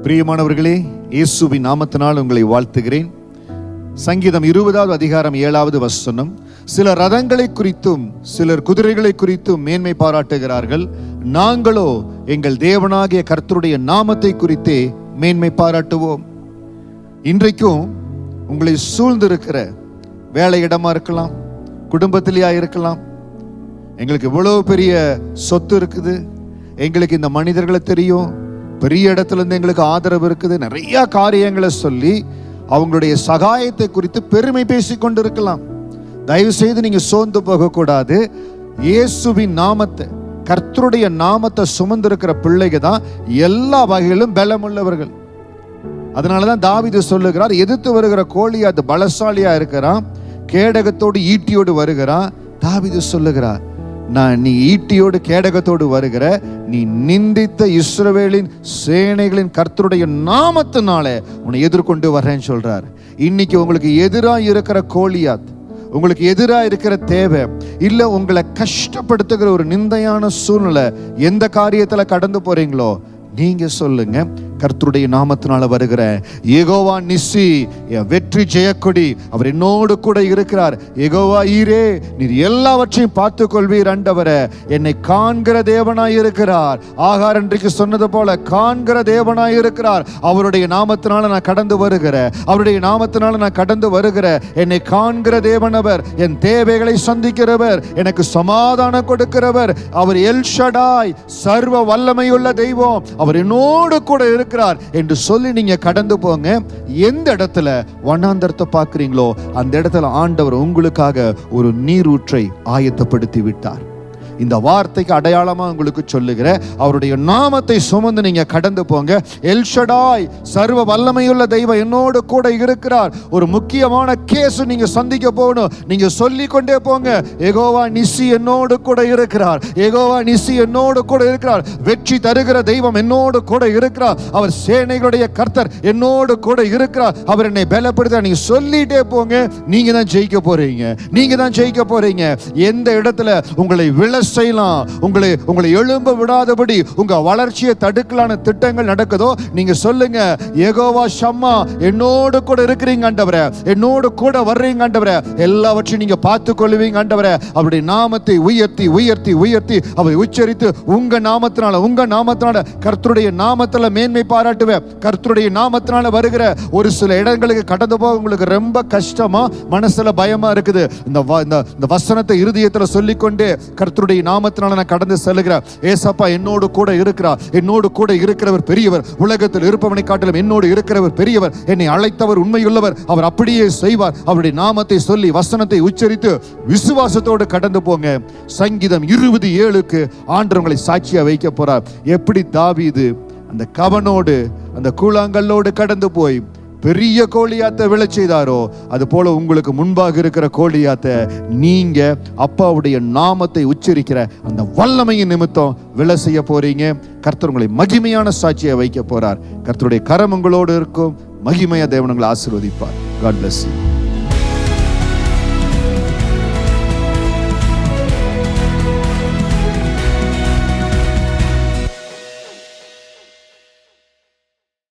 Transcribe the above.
பிரியமானவர்களே, இயேசுவின் நாமத்தினால் உங்களை வாழ்த்துகிறேன். சங்கீதம் 20வது அதிகாரம் 7வது வசனம், சிலர் ரதங்களை குறித்தும் சிலர் குதிரைகளை குறித்தும் மேன்மை பாராட்டுகிறார்கள், நாங்களோ எங்கள் தேவனாகிய கர்த்தருடைய நாமத்தை குறித்தே மேன்மை பாராட்டுவோம். இன்றைக்கும் உங்களை சூழ்ந்திருக்கிற வேலை இடமா இருக்கலாம், குடும்பத்திலேயா இருக்கலாம், எங்களுக்கு இவ்வளவு பெரிய சொத்து இருக்குது, எங்களுக்கு இந்த மனிதர்களை தெரியும், பெரிய இடத்துல இருந்து எங்களுக்கு ஆதரவு இருக்குது, நிறைய காரியங்களை சொல்லி அவங்களுடைய சகாயத்தை குறித்து பெருமை பேசிக் கொண்டு இருக்கலாம். தயவு செய்து நீங்க சோர்ந்து போகக்கூடாது. இயேசுவின் நாமத்தை, கர்த்தருடைய நாமத்தை சுமந்திருக்கிற பிள்ளைங்க தான் எல்லா வகையிலும் பலமுள்ளவர்கள். அதனாலதான் தாவீது சொல்லுகிறார், எதிர்த்து வருகிற கோலியாத் பலசாலியா இருக்கிறான், கேடகத்தோடு ஈட்டியோடு வருகிறான். தாவீது சொல்லுகிறார், நீ ஈட்டியோடு கேடகத்தோடு வருகிற, நீ நிந்தித்த இஸ்ரவேலின் சேனைகளின் கர்த்தருடைய நாமத்தினாலே உன்னை எதிர்கொண்டு வர்றேன்னு சொல்றார். இன்னைக்கு உங்களுக்கு எதிராக இருக்கிற கோலியாத், உங்களுக்கு எதிராக இருக்கிற தேவை, இல்ல உங்களை கஷ்டப்படுத்துகிற ஒரு நிந்தையான சூழ்நிலை, எந்த காரியத்துல கடந்து போறீங்களோ நீங்க சொல்லுங்க, கர்த்தருடைய நாமத்தினால வருகிற யெகோவா நிசி, என் வெற்றி ஜெயக்கொடி, அவர் என்னோடு கூட இருக்கிறார். யெகோவா ஈரே, நீர் எல்லாவற்றையும் பார்த்து கொள்வீர் ஆண்டவரே, என்னை காண்கிற தேவனாய் இருக்கிறார். ஆகார் அன்றைக்கு சொன்னது போல காண்கிற தேவனாய் இருக்கிறார். அவருடைய நாமத்தினால நான் கடந்து வருகிற, அவருடைய நாமத்தினால நான் கடந்து வருகிற, என்னை காண்கிற தேவனவர், என் தேவைகளை சந்திக்கிறவர், எனக்கு சமாதானம் கொடுக்கிறவர், அவர் எல் ஷடாய், சர்வ வல்லமையுள்ள தெய்வம், அவர் என்னோடு கூட இருக்கிறார் என்று சொல்லி நீங்க கடந்து போங்க. எந்த இடத்துல வனாந்தரத்தை பார்க்கிறீங்களோ அந்த இடத்துல ஆண்டவர் உங்களுக்காக ஒரு நீரூற்றை ஆயத்தப்படுத்தி விட்டார். இந்த வார்த்தைக்கு அடையாளமா உங்களுக்கு சொல்லுகிற, அவருடைய நாமத்தை சுமந்து நீங்க கடந்து போங்க. எல் ஷடாய், சர்வ வல்லமையுள்ள தெய்வம் என்னோடு கூட இருக்கிறார். ஒரு முக்கியமான கேஸ் நீங்க சந்திக்க போகணும், நீங்க சொல்லிக் கொண்டே போங்க, யெகோவா நிசி என்னோடு கூட இருக்கிறார், யெகோவா நிசி என்னோடு கூட இருக்கிறார், வெற்றி தருகிற தெய்வம் என்னோடு கூட இருக்கிறார், அவர் சேனைகளுடைய கர்த்தர் என்னோடு கூட இருக்கிறார், அவர் என்னை பலப்படுத்த. நீங்க சொல்லிட்டே போங்க, நீங்க தான் ஜெயிக்க போறீங்க, நீங்க தான் ஜெயிக்க போறீங்க. எந்த இடத்துல உங்களை விழ செய்யலாம், உங்களை எழும்ப விடாதபடி உங்க வளர்ச்சியை தடுக்கலான திட்டங்கள் நடக்குதோ நீங்க சொல்லுங்க, யெகோவா ஷம்மா என்னோடு கூட இருக்கிறீங்க ஆண்டவரே, என்னோடு கூட வர்றீங்க ஆண்டவரே, எல்லாவற்றையும் நீங்க பார்த்து கொள்வீங்க ஆண்டவரே. அவருடைய நாமத்தை உயர்த்தி உயர்த்தி உயர்த்தி அவரை உச்சரித்து உங்க நாமத்தினால கர்த்தருடைய நாமத்துல மேன்மை பாராட்டுவேன். கர்த்தருடைய நாமத்தினால வருகிற ஒரு சில இடங்களுக்கு கடந்து போக உங்களுக்கு ரொம்ப கஷ்டமா, மனசுல பயமா இருக்குது, இந்த வசனத்தை இருதயத்துல சொல்லிக்கொண்டே கர்த்தருடைய நாமத்தினால நான் கடந்து செல்கிறேன். ஏசப்பா என்னோடு கூட இருக்கிறார், என்னோடு கூட இருக்கிறவர் பெரியவர், உலகத்தில் இருப்பவனை காட்டிலும் என்னோடு இருக்கிறவர் பெரியவர், என்னை அழைத்தவர் உண்மையுள்ளவர், அவர் அப்படியே செய்வார். அவருடைய நாமத்தை சொல்லி வசனத்தை உச்சரித்து விசுவாசத்தோடு கடந்து போங்க. சங்கீதம் 27க்கு ஆண்டவர் உங்களை சாட்சியா வைக்க போறார். எப்படி தாவீது அந்த கவனோடு அந்த கூழாங்கல்லோடு கடந்து போய் பெரிய கோலியாத்தை விழச் செய்தாரோ, அது போல உங்களுக்கு முன்பாக இருக்கிற கோலியாத்தை நீங்க அப்பாவுடைய நாமத்தை உச்சரிக்கிற அந்த வல்லமையின் நிமித்தம் விழ செய்ய போறீங்க. கர்த்தர் உங்களை மகிமையான சாட்சியை வைக்க போறார். கர்த்தருடைய கரம் உங்களோடு இருக்கும். மகிமையா தேவன் உங்களை ஆசீர்வதிப்பார். God bless you.